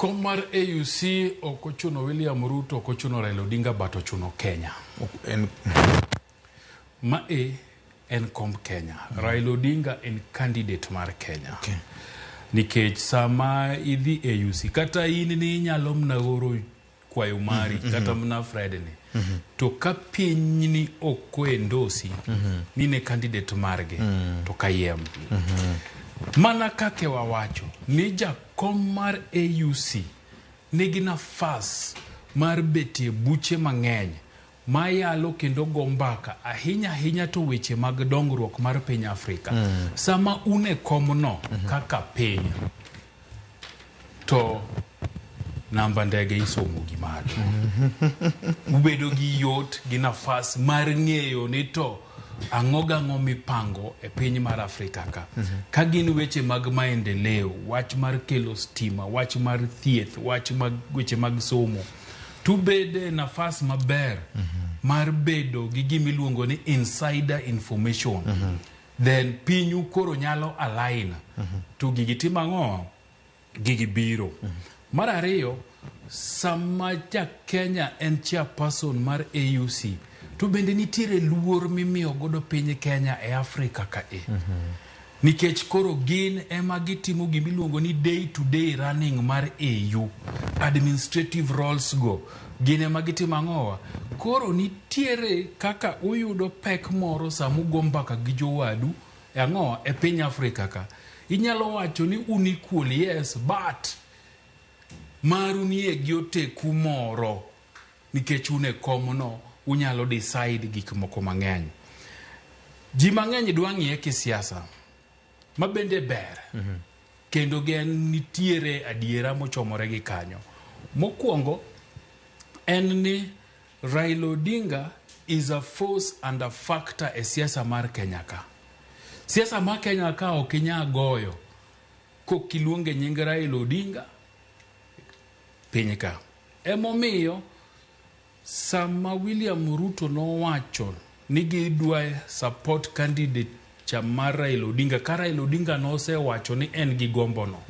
Komar AUC okochuno William Ruto, okochuno Raila Odinga, but ochuno Kenya. En kom Kenya. Raila Odinga en candidate mar Kenya. Okay. Nikech sama idhi AUC, kata in ni nyalo mnagoro kwayo mari, kata mna Fred ni. To ka piny ni okwendosi, ni ne candidate marge, to kayem. Mana kake wawacho, ni jakom mar AUC, nigi nafas mar betie buche mang'eny, mayalo kendo gombaka, ahinya to weche mag dongruok mar piny Afrika. Sama une komno kaka piny, to namba ndege isomo gimalo. Ubedo gi yot gi nafas mar ng'eyo ni to ang'o mipango e piny mar Afrika ka. Ka gin weche mag maendeleo, wach mar kelo stima, wach mar thieth, weche mag somo. Tu bede nafas maber mar bedo gi gimiluongo ni insider information. Then pinyu koro nyalo align. To gigi ang'o? Gigi biro. Mar ariyo, sama Kenya en chairperson mar AUC, to bende nitiere luor mimiyo godo piny Kenya e Afrika ka e. Nikech koro gin ema gitimo gimiluongo ni day to day running mar AU. Administrative roles go. Gin ema gitimo ang'owa. Koro nitiere kaka uyudo pek moro samu gombaka gi jowadu e ang'owa e piny Afrika ka. Inyalo wacho ni unequal, yes, but maru nie gioteku moro. Nikech une komno, unyalo decide gik moko mang'eny. Ji mang'eny dwa ng'iye kisiasa, mabende ber. Kendo gen nitiere adiera mochomore gi kanyo. Mokwongo, en ni Raila Odinga is a force and a factor e siasa mar Kenya ka. Siasa mar Kenya ka okinya goyo kokiluonge nying Raila Odinga piny ka. Emomiyo sama William Ruto no wacho ni gidwa support candidate cha mar Raila Odinga, ka Raila Odinga no se wacho ni en gi gombo no.